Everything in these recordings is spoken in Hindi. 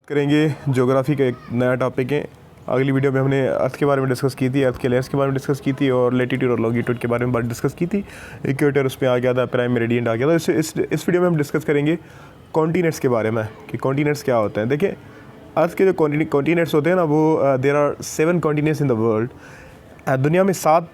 करेंगे ज्योग्राफी का एक नया टॉपिक है। अगली वीडियो में हमने अर्थ के बारे में डिस्कस की थी, अर्थ के लेयर्स के बारे में डिस्कस की थी और लेटीट्यूड और लॉन्गिट्यूड के बारे में बात डिस्कस की थी। इक्वेटर उसमें आ गया था, प्राइम मेरिडियन आ गया था। इस वीडियो में हम डिस्कस करेंगे कॉन्टिनेंट्स के बारे में कि कॉन्टिनेंट्स क्या होते हैं। देखिए, अर्थ के जो कॉन्टिनेंट्स होते हैं ना, वो there are 7 continents in the world. दुनिया में 7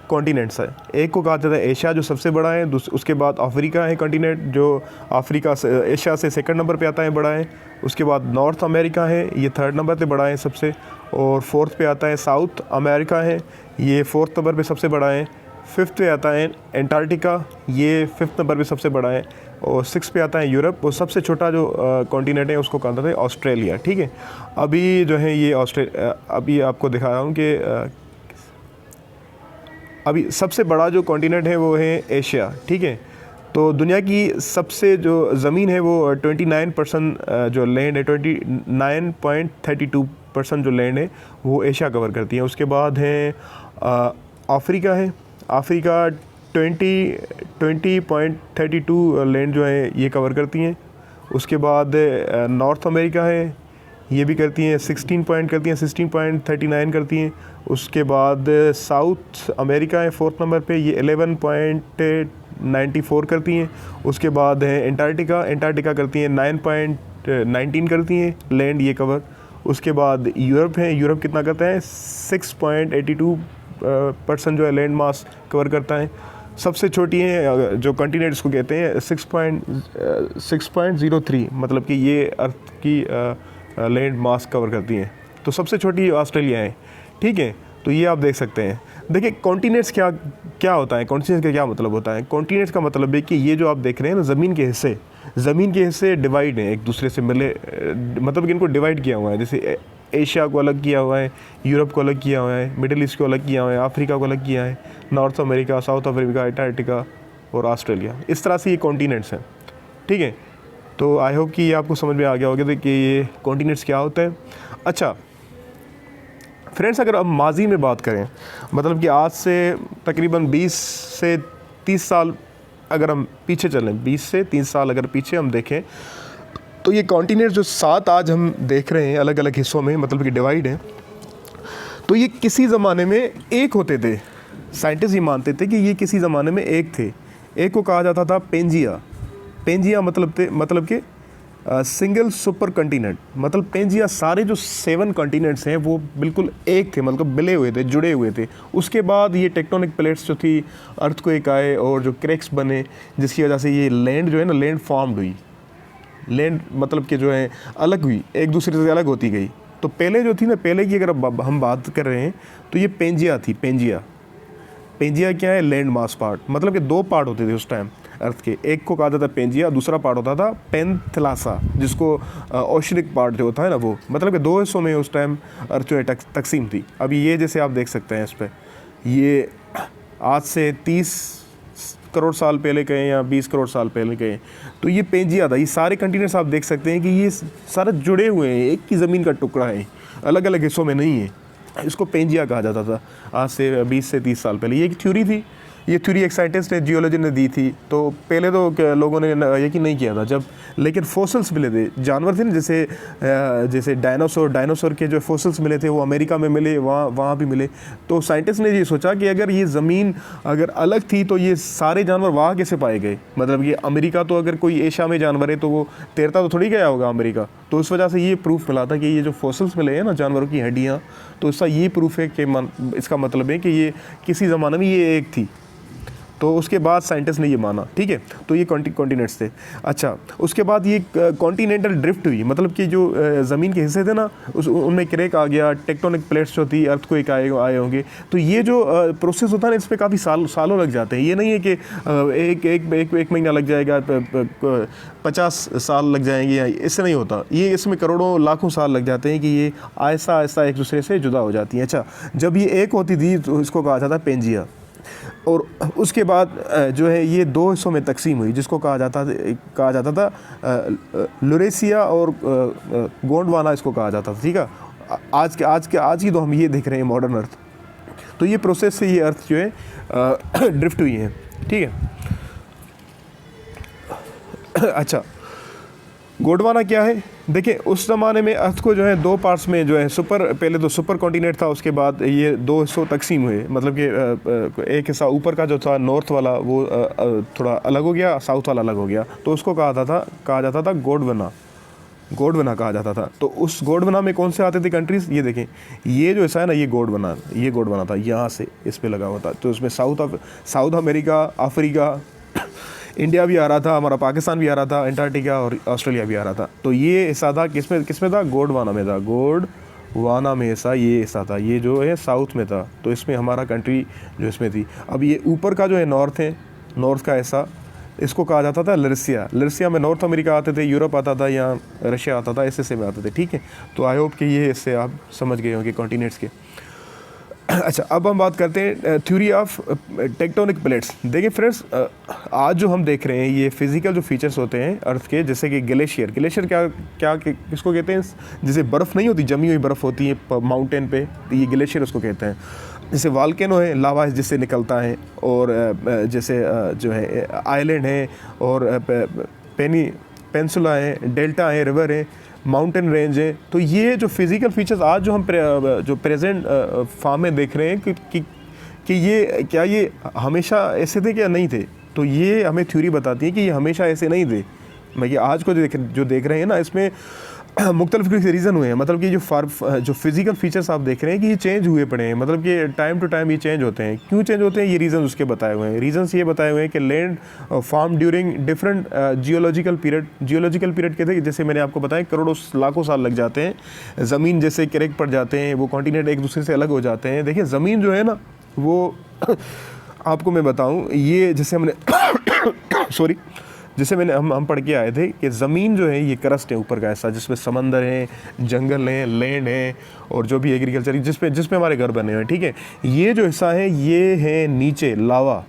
कॉन्टिनेंट्स है। एक को कहा जाता है एशिया, जो सबसे बड़ा है। उसके बाद अफ्रीका है कॉन्टिनेंट, जो अफ्रीका से एशिया से सेकंड नंबर पे आता है, बड़ा है। उसके बाद नॉर्थ अमेरिका है, ये 3rd नंबर पे बड़ा है सबसे। और 4th पे आता है साउथ अमेरिका है, ये 4th नंबर पे सबसे बड़ा है। 5th पे आता है एंटार्क्टिका, ये 5th नंबर पे सबसे बड़ा है। और 6th पे आता है यूरोप। और सबसे छोटा जो कॉन्टिनेंट है उसको कहा जाता है ऑस्ट्रेलिया। ठीक है, अभी जो है ये अभी आपको दिखा रहा हूँ कि अभी सबसे बड़ा जो कॉन्टिनेंट है वो है एशिया। ठीक है, तो दुनिया की सबसे जो ज़मीन है वो 29% जो लैंड है, 29.32% जो लैंड है वो एशिया कवर करती है। उसके बाद है अफ्रीका है, अफ्रीका 20.32 लैंड जो है ये कवर करती हैं। उसके बाद नॉर्थ अमेरिका है, ये भी करती हैं, 16.39 करती हैं। उसके बाद साउथ अमेरिका है 4th नंबर पे, ये 11.94 करती हैं। उसके बाद है एंटार्क्टिका करती हैं 9.19 करती हैं लैंड ये कवर। उसके बाद यूरोप है, यूरोप कितना करता है 6.82% जो है लैंड मास कवर करता है। सबसे छोटी है जो कॉन्टिनेंट इसको कहते हैं 6.03, मतलब कि ये अर्थ की लैंड मास कवर करती हैं। तो सबसे छोटी ऑस्ट्रेलिया है। ठीक है, तो ये आप देख सकते हैं। देखिए, कॉन्टिनेंट्स क्या होता है, कॉन्टिनेंट्स का क्या मतलब होता है। कॉन्टिनेंट्स का मतलब है कि ये जो आप देख रहे हैं ना, ज़मीन के हिस्से डिवाइड हैं, एक दूसरे से मिले, मतलब कि इनको डिवाइड किया हुआ है। जैसे एशिया को अलग किया हुआ है, यूरोप को अलग किया हुआ है, मिडिल ईस्ट को अलग किया हुआ है, अफ्रीका को अलग किया है, north America, south Africa, Antarctica और ऑस्ट्रेलिया। इस तरह से ये कॉन्टिनेंट्स हैं। ठीक है, तो आई होप कि ये आपको समझ में आ गया होगा कि ये कॉन्टिनेंट्स क्या होते हैं। अच्छा फ्रेंड्स, अगर अब माजी में बात करें, मतलब कि आज से तकरीबन 20 से 30 साल अगर हम पीछे चलें, 20 से 30 साल अगर पीछे हम देखें, तो ये कॉन्टिनेंट्स जो 7 आज हम देख रहे हैं अलग अलग हिस्सों में, मतलब कि डिवाइड हैं, तो ये किसी ज़माने में एक होते थे। साइंटिस्ट ये मानते थे कि ये किसी ज़माने में एक थे। एक को कहा जाता था पेंजिया मतलब कि सिंगल सुपर कॉन्टिनेंट। मतलब पेंजिया सारे जो 7 कॉन्टिनेंट्स हैं वो बिल्कुल एक थे, मतलब मिले हुए थे, जुड़े हुए थे। उसके बाद ये टेक्टोनिक प्लेट्स जो थी, अर्थक्वेक आए और जो क्रैक्स बने, जिसकी वजह से ये लैंड जो है ना, लैंड फॉर्म्ड हुई। लैंड मतलब कि जो है अलग हुई, एक दूसरे से अलग होती गई। तो पहले जो थी ना, पहले की अगर हम बात कर रहे हैं तो ये पेंजिया थी। पेंजिया क्या है, लैंड मास पार्ट। मतलब कि 2 पार्ट होते थे उस टाइम अर्थ के। एक को कहा जाता था पेंजिया, दूसरा पार्ट होता था पेंथलासा, जिसको ओशनिक पार्ट जो होता है ना वो। मतलब कि 2 हिस्सों में उस टाइम अर्थ जो है तकसीम थी। अभी ये जैसे आप देख सकते हैं इस पर, ये आज से 30 करोड़ साल पहले कहें या 20 करोड़ साल पहले कहें, तो ये पेंजिया था। ये सारे कंटिनेंट्स आप देख सकते हैं कि ये सारे जुड़े हुए हैं, एक की ज़मीन का टुकड़ा है, अलग अलग हिस्सों में नहीं है। इसको पेंजिया कहा जाता था आज से 20 से 30 साल पहले। ये एक थ्योरी थी, ये थ्योरी एक साइंटिस्ट ने, जियोलॉजी ने दी थी। तो पहले तो लोगों ने यकीन नहीं किया था जब, लेकिन फोसिल्स मिले थे, जानवर थे ना, जैसे डायनासोर के जो फोसिल्स मिले थे वो अमेरिका में मिले, वहाँ भी मिले। तो साइंटिस्ट ने ये सोचा कि अगर ये ज़मीन अगर अलग थी तो ये सारे जानवर वहाँ कैसे पाए गए। मतलब कि अमेरिका, तो अगर कोई एशिया में जानवर है तो वो तैरता तो थोड़ी गया होगा अमेरिका। तो उस वजह से ये प्रूफ मिला था कि ये जो फोसिल्स मिले हैं ना, जानवरों की हड्डियाँ, तो इसका ये प्रूफ है कि इसका मतलब है कि ये किसी ज़माने में ये एक थी। तो उसके बाद साइंटिस्ट ने ये माना। ठीक है, तो ये कॉन्टिनेंट्स थे। अच्छा, उसके बाद ये कॉन्टिनेंटल ड्रिफ्ट हुई, मतलब कि जो ज़मीन के हिस्से थे ना, उनमें क्रैक आ गया, टेक्टोनिक प्लेट्स जो थी, अर्थक्वेक आए होंगे। तो ये जो प्रोसेस होता है ना, इस पर काफ़ी सालों लग जाते हैं। ये नहीं है कि एक महीना लग जाएगा, 50 साल लग जाएंगे, या इससे नहीं होता। ये इसमें करोड़ों लाखों साल लग जाते हैं कि ये आहिस्ता आहिस्ता एक दूसरे से जुदा हो जाती हैं। अच्छा, जब ये एक होती थी तो इसको कहा जाता पेंजिया। और उसके बाद जो है ये 2 हिस्सों में तकसीम हुई, जिसको कहा जाता था लुरेसिया और गोंडवाना इसको कहा जाता था। ठीक है, आज की तो हम ये देख रहे हैं मॉडर्न अर्थ। तो ये प्रोसेस से ये अर्थ जो है ड्रिफ्ट हुई है। ठीक है, अच्छा गोंडवाना क्या है? देखिए उस ज़माने में अर्थ को जो है दो पार्ट्स में जो है पहले तो सुपर कॉन्टिनेंट था, उसके बाद ये दो हिस्सों तकसीम हुए। मतलब कि एक हिस्सा ऊपर का जो था नॉर्थ वाला वो थोड़ा अलग हो गया, साउथ वाला अलग हो गया, तो उसको कहा जाता था गोंडवाना कहा जाता था। तो उस गोंडवाना में कौन से आते थे कंट्रीज़? ये देखें, ये जो हिस्सा है ना, ये गोंडवाना था, यहाँ से इस पे लगा हुआ था। तो उसमें साउथ अमेरिका, अफ्रीका, इंडिया भी आ रहा था, हमारा पाकिस्तान भी आ रहा था, अंटार्कटिका और ऑस्ट्रेलिया भी आ रहा था। तो ये हिस्सा था किसमें था? गोंडवाना में था। गोंडवाना में हिस्सा ये हिस्सा था, ये जो है साउथ में था। तो इसमें हमारा कंट्री जो इसमें थी। अब ये ऊपर का जो है नॉर्थ का हिस्सा, इसको कहा जाता था लरिसिया में नॉर्थ अमेरिका आते थे, यूरोप आता था, यहाँ रशिया आता था, ऐसे में आते थे। ठीक है, तो आई होप कि ये इससे आप समझ गए होंगे कॉन्टिनेंट्स के। अच्छा, अब हम बात करते हैं थ्योरी ऑफ टेक्टोनिक प्लेट्स। देखिए फ्रेंड्स, आज जो हम देख रहे हैं ये फिजिकल जो फीचर्स होते हैं अर्थ के, जैसे कि ग्लेशियर किसको कहते हैं? जैसे बर्फ़ नहीं होती, जमी हुई बर्फ़ होती है माउंटेन पे, तो ये ग्लेशियर उसको कहते हैं। जैसे वाल्केनो है, लावा जिससे निकलता है, और जैसे जो है आइलैंड है, और पेनिनसुला है, डेल्टा है, रिवर है, माउंटेन रेंज है। तो ये जो फिज़िकल फीचर्स आज जो हम जो प्रेजेंट फॉर्म में देख रहे हैं कि ये हमेशा ऐसे थे क्या? नहीं थे। तो ये हमें थ्योरी बताती है कि ये हमेशा ऐसे नहीं थे। मैं ये आज को जो देख रहे हैं ना, इसमें मुख्तलिफ रीज़न हुए हैं। मतलब कि जो फिज़िकल फीचर्स आप देख रहे हैं कि ये चेंज हुए पड़े हैं, मतलब कि टाइम टू टाइम ये चेंज होते हैं। क्यों चेंज होते हैं? ये रीज़न उसके बताए हुए हैं। रीजंस ये बताए हुए हैं कि land form during different geological period कहते हैं, जैसे मैंने आपको बताया करोड़ों लाखों साल लग जाते हैं। ज़मीन जैसे क्रैक पड़ जाते हैं, वो कॉन्टिनेंट एक दूसरे से अलग हो जाते हैं। देखिए ज़मीन जो है ना, वो आपको मैं बताऊँ, ये जैसे हमने जैसे हम पढ़ के आए थे कि ज़मीन जो है ये क्रस्ट है, ऊपर का हिस्सा, जिसमें समंदर है, जंगल है, लैंड है, और जो भी एग्रीकल्चर जिसपे हमारे घर बने हुए हैं। ठीक है, ये जो हिस्सा है ये है नीचे लावा,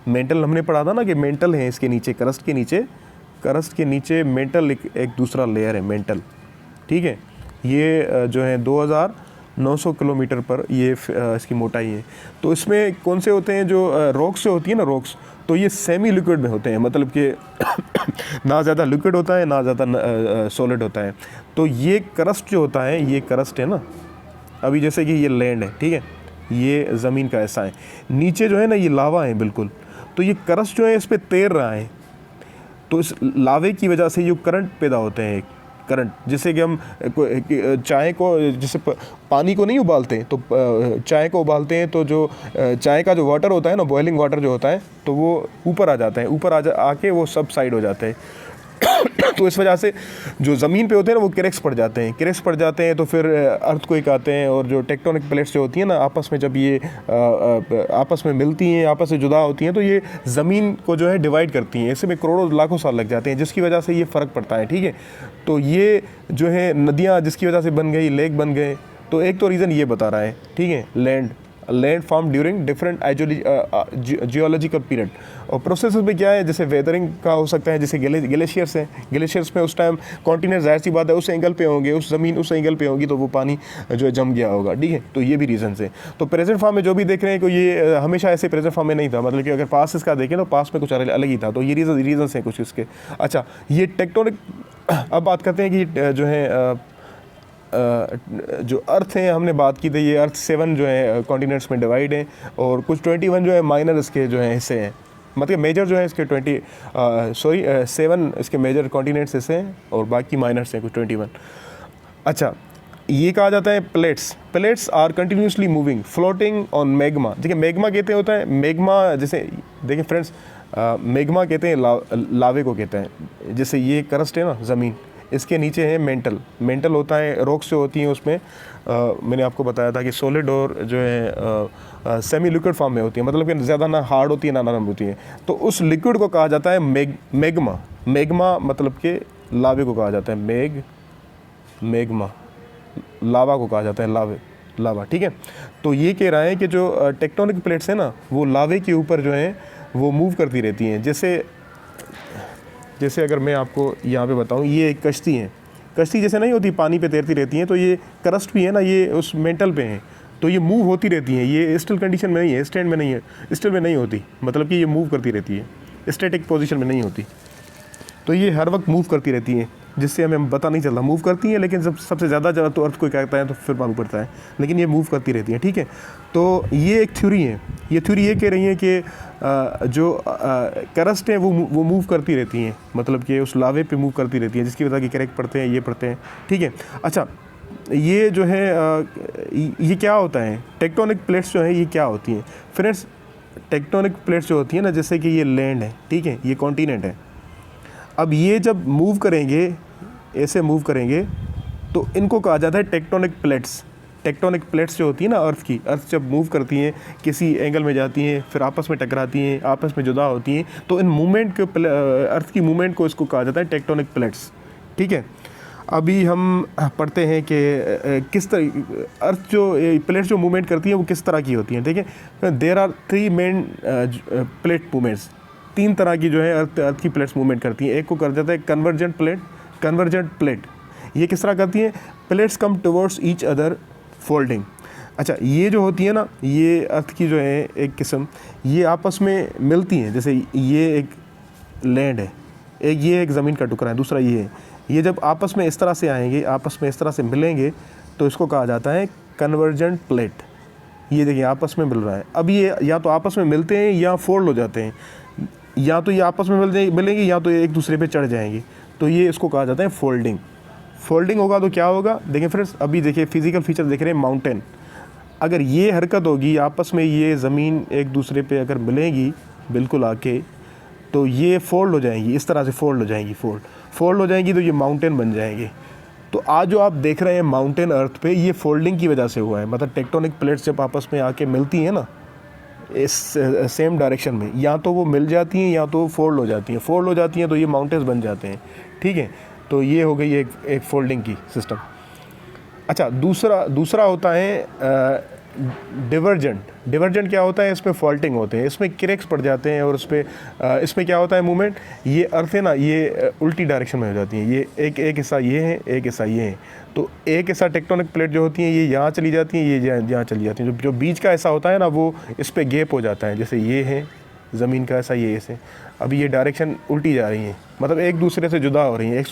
मेंटल हमने पढ़ा था ना कि मेंटल है इसके नीचे, क्रस्ट के नीचे मेंटल एक दूसरा लेयर है, मेंटल। ठीक है, ये जो है 2900 किलोमीटर पर ये इसकी मोटाई है। तो इसमें कौन से होते हैं? जो रॉक्स से होती है ना, रॉक्स, तो ये सेमी लिक्विड में होते हैं, मतलब कि ना ज़्यादा लिक्विड होता है, ना ज़्यादा सॉलिड होता है। तो ये क्रस्ट जो होता है, ये क्रस्ट है ना, अभी जैसे कि ये लैंड है, ठीक है, ये ज़मीन का हिस्सा है, नीचे जो है ना ये लावा है बिल्कुल। तो ये क्रस्ट जो है इस पर तैर रहा है, तो इस लावे की वजह से जो करंट पैदा होते हैं, करंट, जैसे कि हम चाय को, जैसे पानी को नहीं उबालते, तो चाय को उबालते हैं, तो जो चाय का जो वाटर होता है ना, बॉइलिंग वाटर जो होता है, तो वो ऊपर आ जाता है, आके वो सब साइड हो जाते हैं। तो इस वजह से जो ज़मीन पे होते हैं ना, वो क्रैक्स पड़ जाते हैं, तो फिर अर्थक्वेक आते हैं। और जो टेक्टोनिक प्लेट्स जो होती हैं ना, आपस में जब ये आपस में मिलती हैं, आपस से जुदा होती हैं, तो ये ज़मीन को जो है डिवाइड करती हैं। ऐसे में करोड़ों लाखों साल लग जाते हैं, जिसकी वजह से ये फ़र्क पड़ता है। ठीक है, तो ये जो है नदियाँ जिसकी वजह से बन गई, लेक बन गए, तो एक तो रीज़न ये बता रहा है। ठीक है, land form during different geological period. और प्रोसेस में क्या है, जैसे वेदरिंग का हो सकता है, जैसे ग्लेशियर्स हैं, ग्लेशियर्स में उस टाइम कॉन्टिनेंट, जाहिर सी बात है, उस एंगल पे होंगे, उस एंगल पे होगी, तो वो पानी जो है जम गया होगा। ठीक है, तो ये भी रीज़न है। तो प्रेजेंट फॉर्म में जो भी देख रहे हैं कि ये हमेशा ऐसे प्रेजेंट फॉर्म में नहीं था, मतलब कि अगर पास इसका देखें तो पास में कुछ अलग ही था। तो ये रीज़न हैं कुछ इसके। अच्छा, ये टेक्टोनिक, अब बात करते हैं कि जो है जो अर्थ है, हमने बात की थी, ये अर्थ 7 जो है कॉन्टिनेंट्स में डिवाइड है, और कुछ 21 जो है माइनर इसके जो है हिस्से हैं। मतलब मेजर जो है इसके 7 इसके मेजर कॉन्टिनेंट्स हिस्से हैं, और बाकी माइनर्स हैं कुछ 21। अच्छा, ये कहा जाता है plates are continuously moving floating on magma. देखिए मेग्मा कहते होता है, मेग्मा जैसे देखिए फ्रेंड्स, मेग्मा कहते हैं लावे को कहते हैं। जैसे ये क्रस्ट है ना ज़मीन, इसके नीचे है मेंटल होता है, रॉक से होती हैं, उसमें मैंने आपको बताया था कि सॉलिड और जो है सेमी लिक्विड फॉर्म में होती है, मतलब कि ज़्यादा ना हार्ड होती है ना नरम होती है। तो उस लिक्विड को कहा जाता है मेग्मा, मतलब कि लावे को कहा जाता है मेग्मा, लावा को कहा जाता है लावा। ठीक है, तो ये कह रहा है कि जो टेक्टोनिक प्लेट्स हैं ना, वो लावे के ऊपर जो है वो मूव करती रहती हैं। जैसे अगर मैं आपको यहाँ पे बताऊँ, ये एक कश्ती है, कश्ती जैसे नहीं होती पानी पे तैरती रहती हैं, तो ये क्रस्ट भी है ना, ये उस मेंटल पे है, तो ये मूव होती रहती हैं। ये स्टिल कंडीशन में नहीं है, स्टैंड में नहीं है, स्टिल में नहीं होती, मतलब कि ये मूव करती रहती है, स्टैटिक पोजीशन में नहीं होती, तो ये हर वक्त मूव करती रहती हैं। जिससे हमें पता नहीं चलता, मूव करती हैं, लेकिन जब सबसे ज़्यादा तो अर्थ कोई कहता है तो फिर मालूम पड़ता है, लेकिन ये मूव करती रहती हैं, ठीक है। तो ये एक थ्योरी है, ये थ्योरी ये कह रही है कि जो करस्ट हैं वो मूव करती रहती हैं, मतलब कि उस लावे पे मूव करती रहती हैं, जिसकी वजह कि क्रैक पड़ते हैं, ये पड़ते हैं, ठीक है। अच्छा, ये जो है ये क्या होता है, टेक्टोनिक प्लेट्स जो है ये क्या होती हैं फ्रेंड्स? टेक्टोनिक प्लेट्स जो होती है ना, जैसे कि ये लैंड है, ठीक है, ये कॉन्टिनेंट है। अब ये जब मूव करेंगे, ऐसे मूव करेंगे, तो इनको कहा जाता है टेक्टोनिक प्लेट्स। टेक्टोनिक प्लेट्स जो होती है ना अर्थ जब मूव करती हैं, किसी एंगल में जाती हैं, फिर आपस में टकराती हैं, आपस में जुदा होती हैं, तो इन मूवमेंट के अर्थ की मूवमेंट को इसको कहा जाता है टेक्टोनिक प्लेट्स, ठीक है। अभी हम पढ़ते हैं कि किस तरह अर्थ जो प्लेट्स जो मूवमेंट करती हैं वो किस तरह की होती हैं, ठीक है। There are 3 main plate movements, 3 तरह की जो है अर्थ की प्लेट्स मूवमेंट करती हैं। एक को कहा जाता है कन्वर्जेंट प्लेट। ये किस तरह करती हैं? प्लेट्स कम टुवर्ड्स ईच अदर फोल्डिंग। अच्छा, ये जो होती है ना, ये अर्थ की जो है एक किस्म, ये आपस में मिलती हैं। जैसे ये एक लैंड है, ये एक ज़मीन का टुकड़ा है, दूसरा ये है। ये जब आपस में इस तरह से आएंगे, आपस में इस तरह से मिलेंगे, तो इसको कहा जाता है कन्वर्जेंट प्लेट। ये देखिए आपस में मिल रहा है। अब ये या तो आपस में मिलते हैं या फोल्ड हो जाते हैं, या तो ये आपस में मिलेंगे या तो ये एक दूसरे पे चढ़ जाएंगे, तो ये इसको कहा जाता है फोल्डिंग। फोल्डिंग होगा तो क्या होगा, देखिए फ्रेंड्स, अभी देखिए फिजिकल फीचर देख रहे हैं माउंटेन। अगर ये हरकत होगी आपस में, ये ज़मीन एक दूसरे पे अगर मिलेगी बिल्कुल आके, तो ये फोल्ड हो जाएंगी, इस तरह से फोल्ड हो जाएंगी, फोल्ड हो जाएंगी, तो ये माउंटेन बन जाएंगे। तो आज जो आप देख रहे हैं माउंटेन अर्थ पे, ये फोल्डिंग की वजह से हुआ है। मतलब टेक्टोनिक प्लेट्स जब आपस में आके मिलती हैं ना, इस सेम डायरेक्शन में, या तो वो मिल जाती हैं या तो फोल्ड हो जाती हैं। फोल्ड हो जाती हैं तो ये माउंटेन्स बन जाते हैं, ठीक है। तो ये हो गई एक फोल्डिंग की सिस्टम। अच्छा, दूसरा होता है डिवर्जेंट क्या होता है? इसमें फॉल्टिंग होते हैं, इसमें क्रैक्स पड़ जाते हैं, और इसमें क्या होता है मूवमेंट, ये अर्थ है ना, ये उल्टी डायरेक्शन में हो जाती हैं। ये एक हिस्सा ये है, एक हिस्सा ये है। तो एक हिस्सा टेक्टोनिक प्लेट जो होती हैं ये यहाँ चली जाती हैं, ये यहाँ चली जाती हैं। जो बीच का हिस्सा होता है ना, वो इस पर गैप हो जाता है। जैसे ये है ज़मीन का ऐसा, ये ऐसे, अभी ये डायरेक्शन उल्टी जा रही हैं, मतलब एक दूसरे से जुदा हो रही हैं।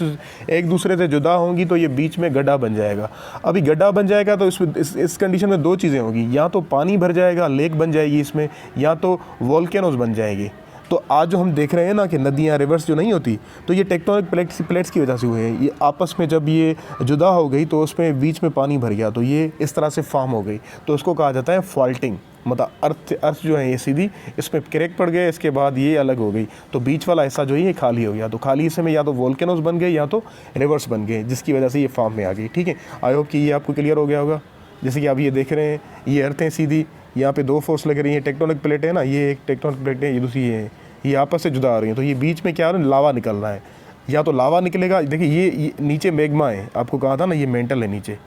एक दूसरे से जुदा होंगी तो ये बीच में गड्ढा बन जाएगा। अभी गड्ढा बन जाएगा तो इस कंडीशन में 2 चीज़ें होंगी, या तो पानी भर जाएगा, लेक बन जाएगी इसमें, या तो वोल्केनोज बन जाएंगे। तो आज जो हम देख रहे हैं ना कि नदियाँ, रिवर्स जो नहीं होती, तो ये टेक्टोनिक प्लेट्स की वजह से हुए हैं। ये आपस में जब ये जुदा हो गई तो उसमें बीच में पानी भर गया, तो ये इस तरह से फॉर्म हो गई, तो उसको कहा जाता है फॉल्टिंग। मतलब अर्थ जो है ये सीधी इसमें क्रैक पड़ गए, इसके बाद ये अलग हो गई, तो बीच वाला हिस्सा जो है ये खाली हो गया। तो खाली हिस्से में या तो वोल्केनोज बन गए या तो रिवर्स बन गए, जिसकी वजह से ये फॉर्म में आ गई, ठीक है। आई होप कि ये आपको क्लियर हो गया होगा। जैसे कि आप ये देख रहे हैं, ये अर्थ है सीधी, यहाँ पे 2 फोर्स लग रही हैं, टेक्टोनिक प्लेट है ना, ये एक टेक्टोनिक प्लेट है, ये दूसरी है, ये आपस से जुदा आ रही हैं। तो ये बीच में क्या है, लावा निकल रहा है, या तो लावा निकलेगा। देखिए ये नीचे मैग्मा है, आपको कहा था ना ये मेंटल है, नीचे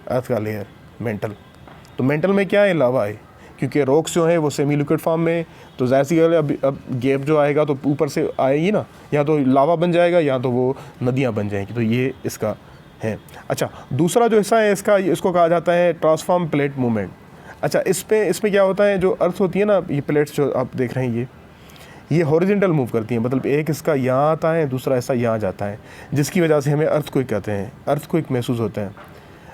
अर्थ का लेयर मेंटल। तो मेंटल में क्या है, लावा है, क्योंकि रॉक्स जो है वो सेमी लिक्विड फॉर्म में, तो ज़ाहिर सी गल है अब गैप जो आएगा तो ऊपर से आएगी ना, या तो लावा बन जाएगा या तो वो नदियाँ बन जाएंगी। तो ये इसका है। अच्छा, दूसरा जो हिस्सा है इसको कहा जाता है ट्रांसफॉर्म प्लेट मूवमेंट। अच्छा, इसमें क्या होता है, जो अर्थ होती है ना, ये प्लेट्स जो आप देख रहे हैं ये हॉरिजॉन्टल मूव करती हैं। मतलब एक इसका यहाँ आता है, दूसरा ऐसा यहाँ जाता है, जिसकी वजह से हमें अर्थक्वेक कहते हैं, अर्थक्वेक महसूस होता है।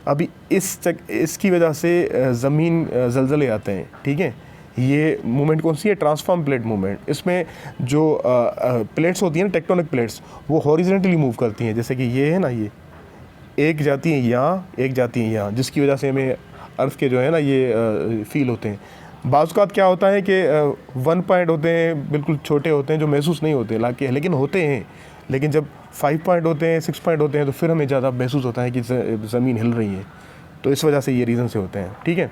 अभी इसकी वजह से ज़मीन ज़लज़ले आते हैं, ठीक है। ये मूवमेंट कौन सी है, ट्रांसफॉर्म प्लेट मूवमेंट। इसमें जो प्लेट्स होती हैं ना, टेक्टोनिक प्लेट्स, वो हॉरिजॉन्टली मूव करती हैं। जैसे कि ये है ना, ये एक जाती है यहाँ, एक जाती है यहाँ, जिसकी वजह से हमें अर्थ के जो है ना ये फील होते हैं। बाज़ क्या होता है कि 1 पॉइंट होते हैं, बिल्कुल छोटे होते हैं, जो महसूस नहीं होते लेकिन होते हैं। लेकिन जब 5 पॉइंट होते हैं, 6 पॉइंट होते हैं, तो फिर हमें ज़्यादा महसूस होता है कि ज़मीन हिल रही है। तो इस वजह से ये रीज़न से होते हैं, ठीक है।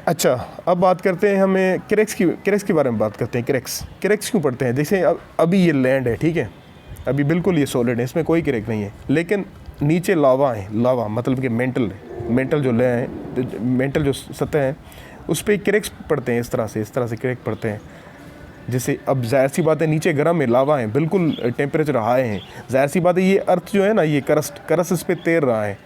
अच्छा, अब बात करते हैं, हमें क्रैक्स के बारे में बात करते हैं। क्रैक्स क्यों पड़ते हैं? जैसे अभी ये लैंड है, ठीक है, अभी बिल्कुल ये सॉलिड है, इसमें कोई क्रैक नहीं है, लेकिन नीचे लावा है। लावा मतलब कि मेंटल जो ले हैं, मेंटल जो सतह है, उस पर क्रैक्स पड़ते हैं, इस तरह से क्रैक पड़ते हैं। जैसे अब जाहिर सी बात है, नीचे गर्म है, लावा है, बिल्कुल टेम्परेचर हाई है, जाहिर सी बात है ये अर्थ जो है ना, ये करस्ट इस पर तैर रहा है।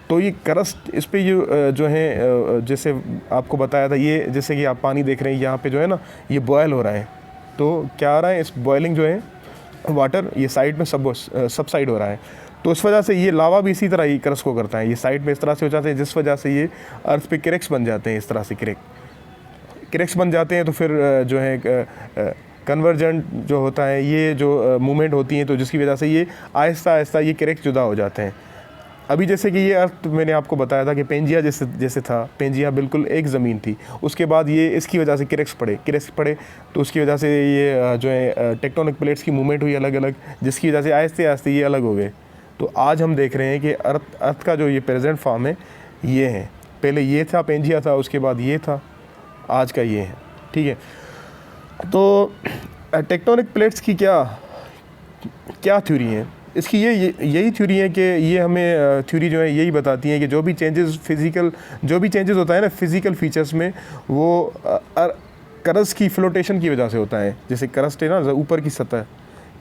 तो ये करस्ट इस पर जो है, जैसे आपको बताया था, ये जैसे कि आप पानी देख रहे हैं, यहाँ पे जो है ना ये बॉयल हो रहा है। तो क्या आ रहा है, इस बॉयलिंग जो है, वाटर ये साइड में सबसाइड हो रहा है, तो इस वजह से ये लावा भी इसी तरह ही क्रस्ट को करता है, ये साइड में इस तरह से हो जाते हैं, जिस वजह से ये अर्थ पे क्रैक्स बन जाते हैं, इस तरह से क्रैक्स बन जाते हैं। तो फिर जो है कन्वर्जेंट जो होता है, ये जो मूवमेंट होती है, तो जिसकी वजह से ये आहिस्ता आहिस्ता ये क्रैक्स जुदा हो जाते हैं। अभी जैसे कि ये अर्थ मैंने आपको बताया था कि पेंजिया जैसे था, पेंजिया बिल्कुल एक ज़मीन थी, उसके बाद ये इसकी वजह से क्रैक्स पड़े, तो उसकी वजह से ये जो है टेक्टोनिक प्लेट्स की मूवमेंट हुई अलग अलग, जिसकी वजह से आहिस्ते आहिस्ते ये अलग हो गए। तो आज हम देख रहे हैं कि अर्थ का जो ये प्रेजेंट फॉर्म है ये है, पहले ये था पेंजिया था, उसके बाद ये था, आज का ये है, ठीक है। तो टेक्टोनिक प्लेट्स की क्या थ्योरी है इसकी, यही थ्योरी है कि ये हमें थ्योरी जो है यही बताती है कि जो भी चेंजेस होता है ना फिज़िकल फीचर्स में, वो क्रस्ट की फ्लोटेशन की वजह से होता है। जैसे क्रस्ट है ना ऊपर की सतह,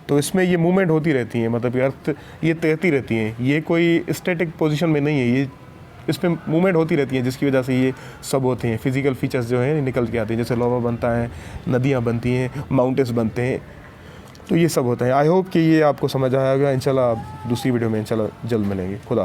तो इसमें ये मूवमेंट होती रहती है, मतलब अर्थ ये तैरती रहती हैं, ये कोई स्टैटिक पोजीशन में नहीं है, ये इस पर मूवमेंट होती रहती है, जिसकी वजह से ये सब होते हैं फिज़िकल फीचर्स जो हैं निकल के आते हैं। जैसे लावा बनता है, नदियाँ बनती हैं, माउंटेन्स बनते हैं, तो ये सब होता है। आई होप कि ये आपको समझ आया होगा। इंशाल्लाह दूसरी वीडियो में इंशाल्लाह जल्द मिलेंगे। खुदा।